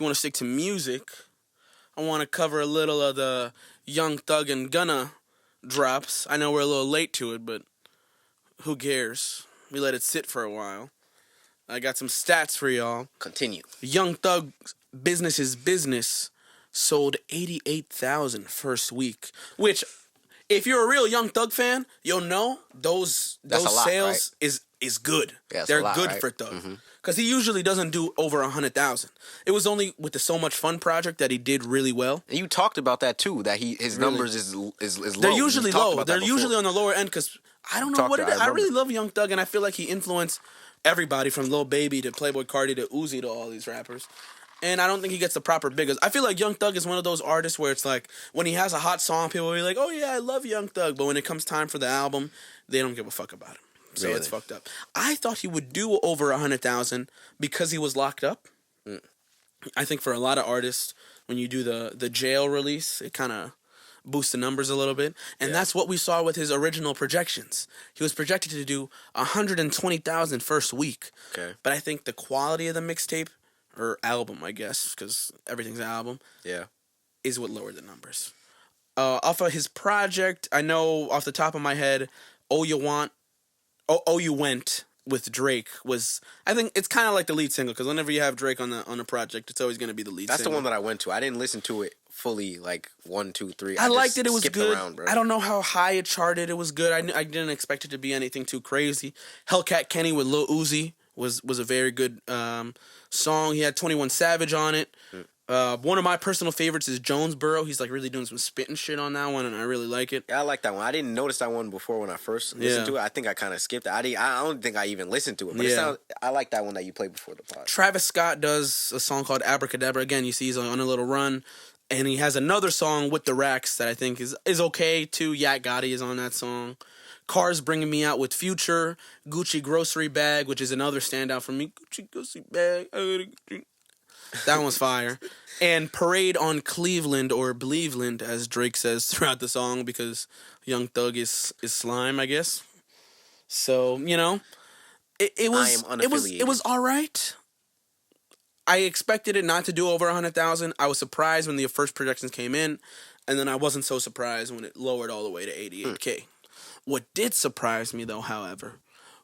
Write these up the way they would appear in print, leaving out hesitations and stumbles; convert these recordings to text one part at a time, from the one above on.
you want to stick to music, I want to cover a little of the Young Thug and Gunna drops. I know we're a little late to it, but who cares? We let it sit for a while. I got some stats for y'all. Continue. Young Thug's Business is Business sold 88,000 first week, which, if you're a real Young Thug fan, you'll know those sales, right? is good. Yeah, they're lot, good right? for Thug. Because he usually doesn't do over 100,000. It was only with the So Much Fun project that he did really well. And you talked about that too. That his numbers is low. They're usually low. They're usually on the lower end because I don't know what it is. I really love Young Thug, and I feel like he influenced everybody from Lil Baby to Playboi Carti to Uzi to all these rappers. And I don't think he gets the proper biggers. I feel like Young Thug is one of those artists where it's like when he has a hot song, people will be like, "Oh yeah, I love Young Thug," but when it comes time for the album, they don't give a fuck about him. So It's fucked up. I thought he would do over 100,000 because he was locked up. I think for a lot of artists, when you do the jail release, it kind of boosts the numbers a little bit. And that's what we saw with his original projections. He was projected to do 120,000 first week. Okay. But I think the quality of the mixtape, or album, I guess, because everything's an album, is what lowered the numbers. Off of his project, I know off the top of my head, Oh You Went with Drake was, I think it's kind of like the lead single, because whenever you have Drake on a project, it's always going to be the lead single. That's the one that I went to. I didn't listen to it fully, like 1, 2, 3. I liked it. It was good. Around, bro. I don't know how high it charted. It was good. I didn't expect it to be anything too crazy. Hellcat Kenny with Lil Uzi was a very good song. He had 21 Savage on it. One of my personal favorites is Jonesboro. He's like really doing some spitting shit on that one, and I really like it. Yeah, I like that one. I didn't notice that one before when I first listened to it. I think I kind of skipped it. I don't think I even listened to it. But I like that one that you played before the pod. Travis Scott does a song called Abracadabra. Again, you see he's on a little run. And he has another song with the Racks that I think is okay too. Yak Gotti is on that song. Cars Bringing Me Out with Future. Gucci Grocery Bag, which is another standout for me. Gucci Grocery Bag. That one's fire. And Parade on Cleveland, or Believeland, as Drake says throughout the song, because Young Thug is slime, I guess. So, you know, it was all right. I expected it not to do over 100,000. I was surprised when the first projections came in, and then I wasn't so surprised when it lowered all the way to 88K. What did surprise me, though, however,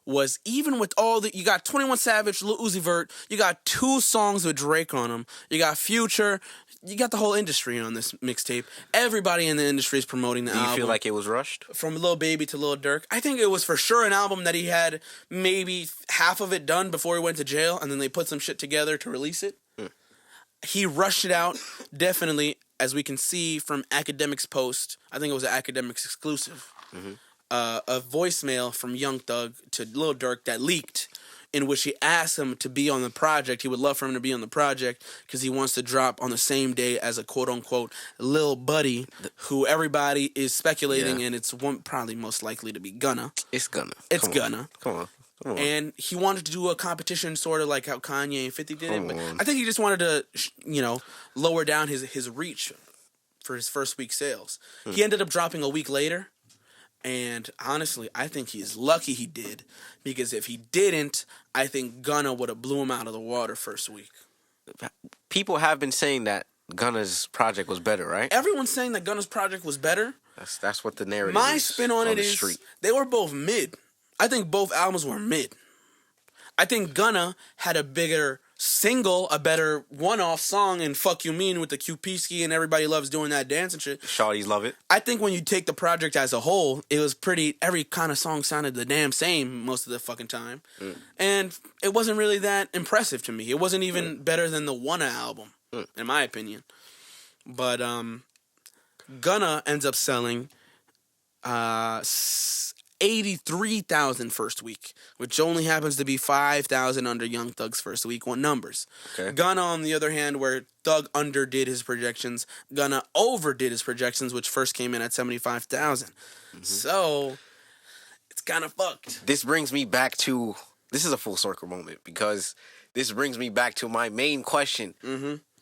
was even with all you got 21 Savage, Lil Uzi Vert, you got 2 songs with Drake on them, you got Future, you got the whole industry on this mixtape. Everybody in the industry is promoting the album. Do you feel like it was rushed? From Lil Baby to Lil Durk. I think it was for sure an album that he had maybe half of it done before he went to jail, and then they put some shit together to release it. He rushed it out, definitely, as we can see from Academics' post. I think it was an Academics exclusive. A voicemail from Young Thug to Lil Durk that leaked, in which he asked him to be on the project. He would love for him to be on the project because he wants to drop on the same day as a quote-unquote Lil Buddy, who everybody is speculating, and it's probably most likely to be Gunna. It's Gunna. Come on. And he wanted to do a competition sort of like how Kanye and 50 did it, but I think he just wanted to, lower down his reach for his first week sales. He ended up dropping a week later. And honestly, I think he's lucky he did, because if he didn't, I think Gunna would have blew him out of the water first week. People have been saying that Gunna's project was better, right? Everyone's saying that Gunna's project was better. That's what the narrative is. My spin on it is they were both mid. I think both albums were mid. I think Gunna had a bigger single, a better one-off song in Fuck You Mean with the QP and everybody loves doing that dance and shit. Shawty's love it. I think when you take the project as a whole, it was every kind of song sounded the damn same most of the fucking time. And it wasn't really that impressive to me. It wasn't even better than the Wanna album, in my opinion. But Gunna ends up selling 83,000 first week, which only happens to be 5,000 under Young Thug's first week one numbers. Okay. Gunna, on the other hand, where Thug underdid his projections, Gunna overdid his projections, which first came in at 75,000. So it's kind of fucked. This brings me back to, this is a full circle moment, because this brings me back to my main question.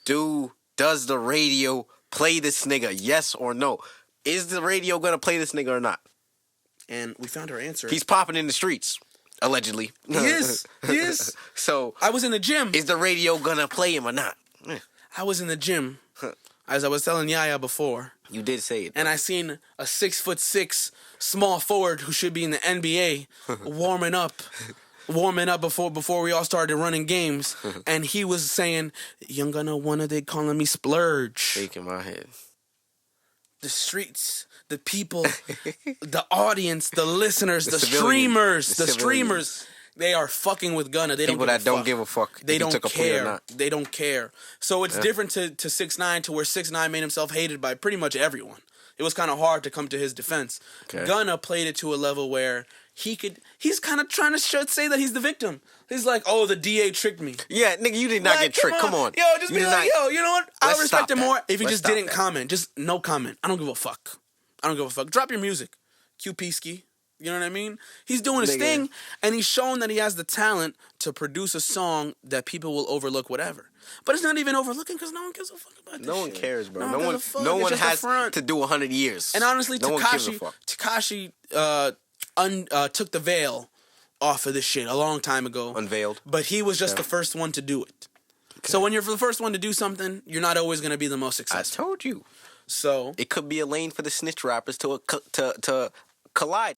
Does the radio play this nigga? Yes or no? Is the radio gonna play this nigga or not? And we found our answer. He's popping in the streets, allegedly. He is. So I was in the gym. Is the radio gonna play him or not? I was in the gym, as I was telling Yaya before, You did say it. and I seen a 6'6" small forward who should be in the NBA warming up before we all started running games, and he was saying, "Young Gunna, one of they calling me Splurge." Shaking my head. The streets, the people, the audience, the listeners, the civilians, streamers, they are fucking with Gunna. They People don't that give a fuck. They if don't he took a plea or care. not. They don't care. So it's different to 6ix9ine, to where 6ix9ine made himself hated by pretty much everyone. It was kind of hard to come to his defense. Okay. Gunna played it to a level where he's kind of trying to say that he's the victim. He's like, oh, the DA tricked me. Yeah, nigga, you did not Like, get tricked. Come on. Yo, just be like, yo, you know what? I Let's respect stop him that. more if he Let's just stop didn't that. comment. Just no comment. I don't give a fuck. Drop your music. QP-ski. You know what I mean? He's doing his Nigga. thing, and he's shown that he has the talent to produce a song that people will overlook, whatever. But it's not even overlooking because no one gives a fuck about this No one shit. cares, bro. No one gives a fuck. No It's one just a has front. to do 100 years. And honestly, no one gives a fuck. Tekashi took the veil off of this shit a long time ago. Unveiled. But he was just the first one to do it. Okay. So when you're the first one to do something, you're not always going to be the most I successful. told you. So It could be a lane for the snitch rappers to collide.